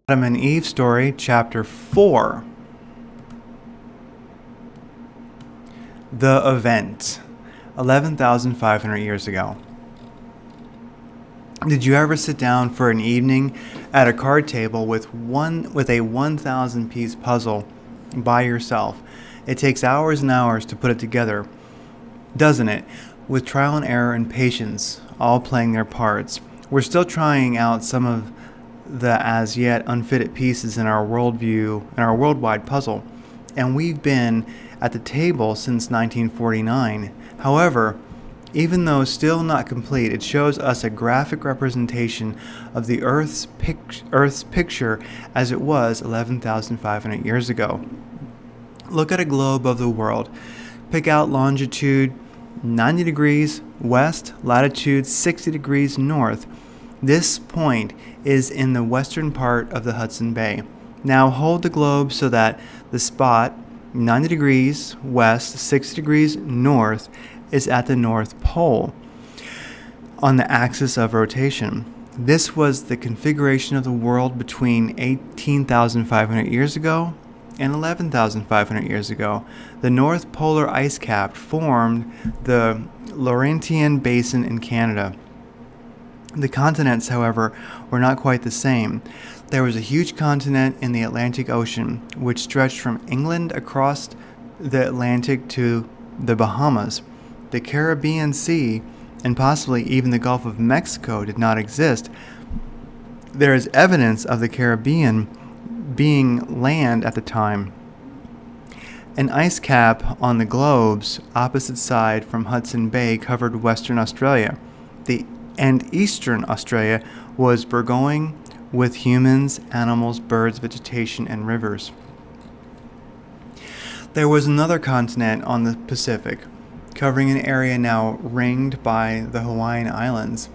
Adam and Eve story, chapter 4. The event, 11,500 years ago. Did you ever sit down for an evening at a card table with a 1,000 piece puzzle by yourself? It takes hours and hours to put it together, doesn't it? With trial and error and patience all playing their parts. We're still trying out some of the as yet unfitted pieces in our worldwide puzzle, and we've been at the table since 1949. However, even though still not complete, it shows us a graphic representation of the Earth's picture as it was 11,500 years ago. Look at a globe of the world. Pick out longitude 90 degrees west, latitude 60 degrees north. This point is in the western part of the Hudson Bay. Now hold the globe so that the spot 90 degrees west, 60 degrees north is at the North Pole on the axis of rotation. This was the configuration of the world between 18,500 years ago and 11,500 years ago. The North Polar ice cap formed the Laurentian Basin in Canada. The continents, however, were not quite the same. There was a huge continent in the Atlantic Ocean, which stretched from England across the Atlantic to the Bahamas. The Caribbean Sea, and possibly even the Gulf of Mexico, did not exist. There is evidence of the Caribbean being land at the time. An ice cap on the globe's opposite side from Hudson Bay covered Western Australia. And Eastern Australia was burgeoning with humans, animals, birds, vegetation, and rivers. There was another continent on the Pacific, covering an area now ringed by the Hawaiian Islands,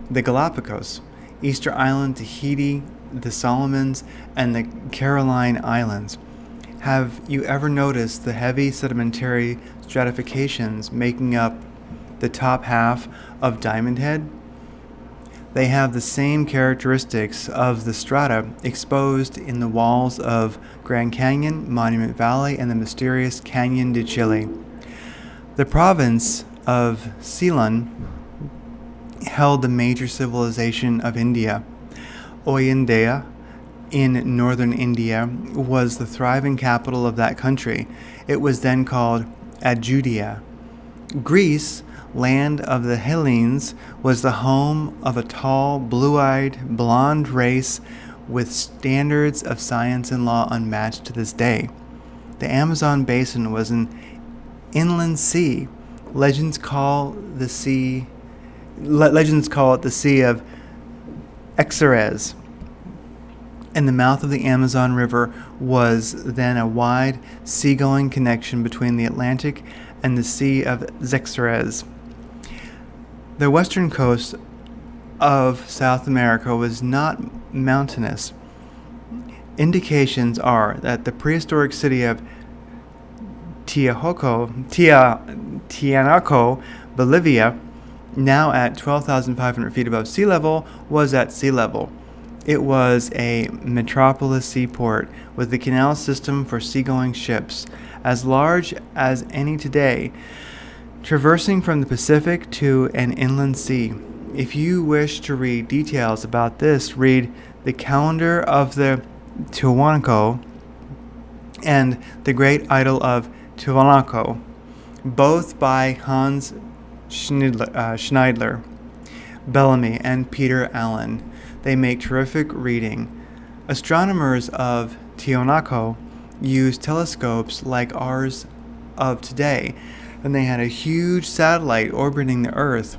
the Galapagos, Easter Island, Tahiti, the Solomons, and the Caroline Islands. Have you ever noticed the heavy sedimentary stratifications making up the top half of Diamond Head? They have the same characteristics of the strata exposed in the walls of Grand Canyon, Monument Valley, and the mysterious Canyon de Chile. The province of Ceylon held the major civilization of India. Ayodhya in northern India was the thriving capital of that country. It was then called Ayodhya. Greece, land of the Hellenes, was the home of a tall, blue-eyed, blonde race with standards of science and law unmatched to this day. The Amazon basin was an inland sea. Legends call it the Sea of Xerxes. And the mouth of the Amazon River was then a wide seagoing connection between the Atlantic and the Sea of Xerxes. The western coast of South America was not mountainous. Indications are that the prehistoric city of Tiahuanaco, Bolivia, now at 12,500 feet above sea level, was at sea level. It was a metropolis seaport with a canal system for seagoing ships, as large as any today, traversing from the Pacific to an inland sea. If you wish to read details about this, read The Calendar of the Tiahuanaco and The Great Idol of Tiahuanaco, both by Hans Schneidler, Bellamy, and Peter Allen. They make terrific reading. Astronomers of Tiahuanaco used telescopes like ours of today, and they had a huge satellite orbiting the Earth,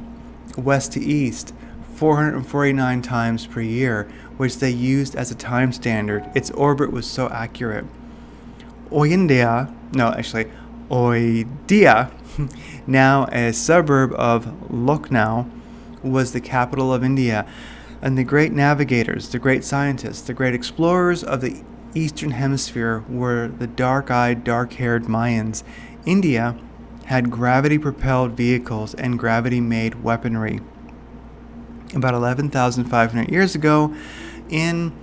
west to east, 449 times per year, which they used as a time standard. Its orbit was so accurate. Ayodhya, now a suburb of Lucknow, was the capital of India, and the great navigators, the great scientists, the great explorers of the Eastern Hemisphere were the dark-eyed, dark-haired Mayans. India had gravity-propelled vehicles and gravity-made weaponry. About 11,500 years ago, in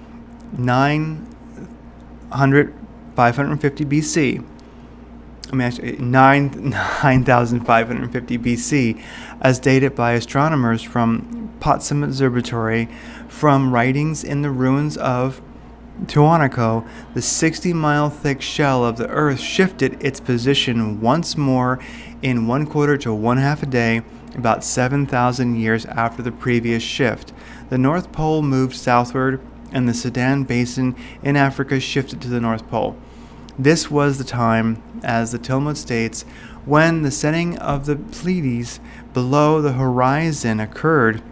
550 BC. I mean, actually, 9,550 BC, as dated by astronomers from Potsdam Observatory. From writings in the ruins of Tiwanaku, the 60-mile thick shell of the Earth shifted its position once more in 1/4 to 1/2 a day, about 7,000 years after the previous shift. The North Pole moved southward, and the Sudan Basin in Africa shifted to the North Pole. This was the time, as the Talmud states, when the setting of the Pleiades below the horizon occurred,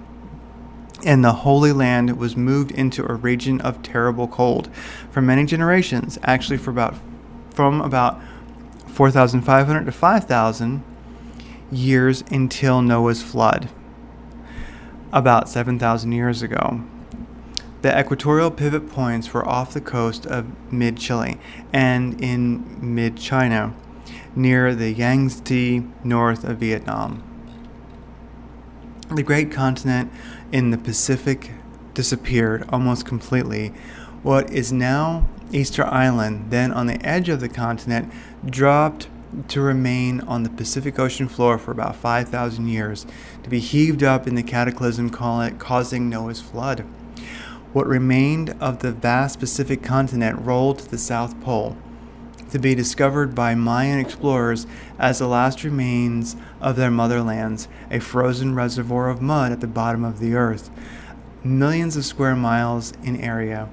and the Holy Land was moved into a region of terrible cold for many generations, actually from about 4,500 to 5,000 years until Noah's flood, about 7,000 years ago. The equatorial pivot points were off the coast of mid-Chile and in mid-China, near the Yangtze, north of Vietnam. The great continent in the Pacific disappeared almost completely. What is now Easter Island, then on the edge of the continent, dropped to remain on the Pacific Ocean floor for about 5,000 years, to be heaved up in the cataclysm causing Noah's flood. What remained of the vast Pacific continent rolled to the South Pole, to be discovered by Mayan explorers as the last remains of their motherlands, a frozen reservoir of mud at the bottom of the earth, millions of square miles in area.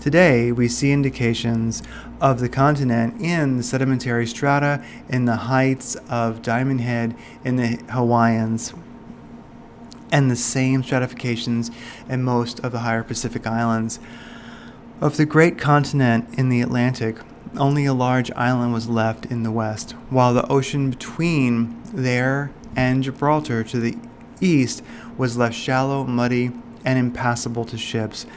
Today, we see indications of the continent in the sedimentary strata in the heights of Diamond Head in the Hawaiians, and the same stratifications in most of the higher Pacific islands. Of the great continent in the Atlantic, only a large island was left in the west, while the ocean between there and Gibraltar to the east was left shallow, muddy, and impassable to ships.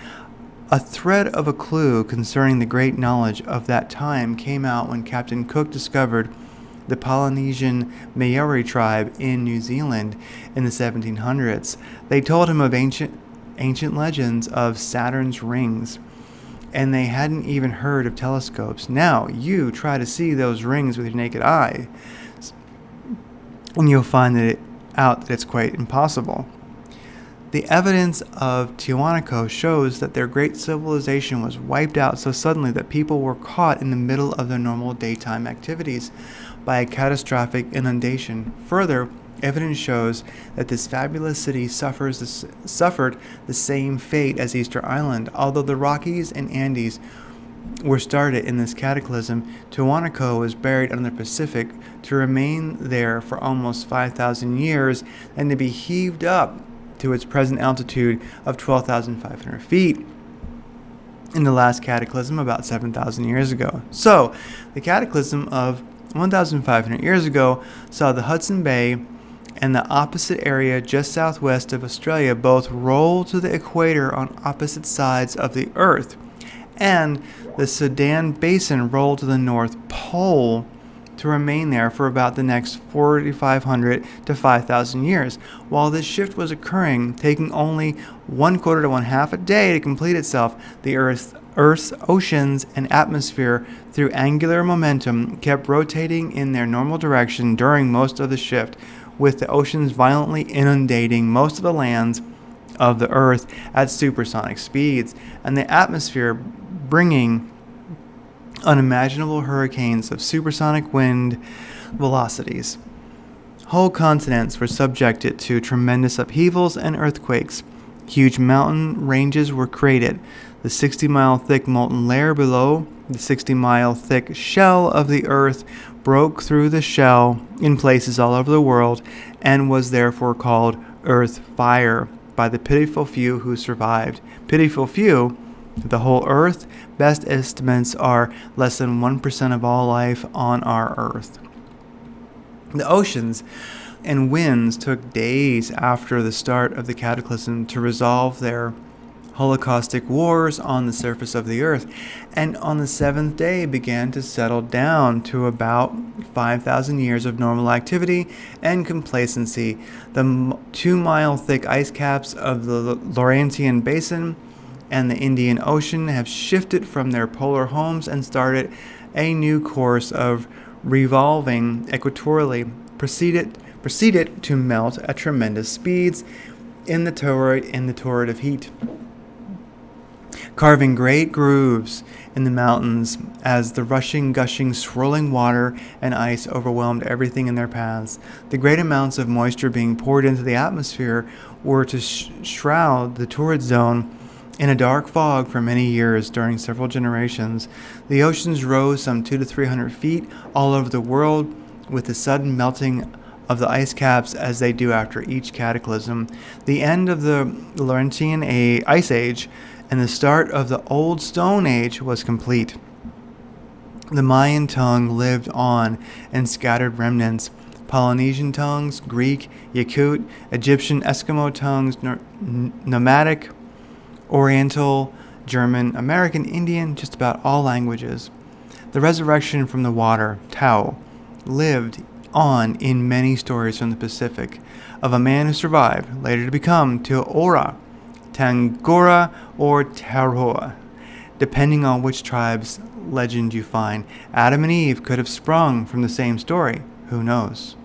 A thread of a clue concerning the great knowledge of that time came out when Captain Cook discovered the Polynesian Maori tribe in New Zealand in the 1700s. They told him of ancient legends of Saturn's rings, and they hadn't even heard of telescopes. Now you try to see those rings with your naked eye, and you'll find out that it's quite impossible. The evidence of Tiwanaku shows that their great civilization was wiped out so suddenly that people were caught in the middle of their normal daytime activities by a catastrophic inundation. Further, evidence shows that this fabulous city suffered the same fate as Easter Island. Although the Rockies and Andes were started in this cataclysm, Tiwanaku was buried under the Pacific to remain there for almost 5,000 years and to be heaved up to its present altitude of 12,500 feet in the last cataclysm about 7,000 years ago. So, the cataclysm of 1,500 years ago saw the Hudson Bay and the opposite area just southwest of Australia both roll to the equator on opposite sides of the Earth, and the Sudan Basin roll to the North Pole to remain there for about the next 4,500 to 5,000 years. While this shift was occurring, taking only 1/4 to 1/2 a day to complete itself, the Earth's oceans and atmosphere, through angular momentum, kept rotating in their normal direction during most of the shift, with the oceans violently inundating most of the lands of the Earth at supersonic speeds, and the atmosphere bringing unimaginable hurricanes of supersonic wind velocities. Whole continents were subjected to tremendous upheavals and earthquakes. Huge mountain ranges were created. The 60-mile thick molten layer below the 60-mile thick shell of the Earth broke through the shell in places all over the world and was therefore called Earth Fire by the pitiful few who survived. Pitiful few? The whole Earth? Best estimates are less than 1% of all life on our Earth. The oceans and winds took days after the start of the cataclysm to resolve their holocaustic wars on the surface of the Earth, and on the seventh day began to settle down to about 5,000 years of normal activity and complacency. The 2-mile thick ice caps of the Laurentian Basin and the Indian Ocean have shifted from their polar homes and started a new course of revolving equatorially, proceeded to melt at tremendous speeds in the torrid of heat, carving great grooves in the mountains as the rushing, gushing, swirling water and ice overwhelmed everything in their paths. The great amounts of moisture being poured into the atmosphere were to shroud the torrid zone in a dark fog for many years during several generations. The oceans rose some 200 to 300 feet all over the world with the sudden melting of the ice caps as they do after each cataclysm. The end of the Laurentian Ice Age and the start of the Old Stone Age was complete. The Mayan tongue lived on in scattered remnants. Polynesian tongues, Greek, Yakut, Egyptian, Eskimo tongues, nomadic, Oriental, German, American, Indian, just about all languages. The resurrection from the water, Tao, lived on in many stories from the Pacific of a man who survived, later to become Teora, Tangora, or Taroa, depending on which tribe's legend you find. Adam and Eve could have sprung from the same story. Who knows?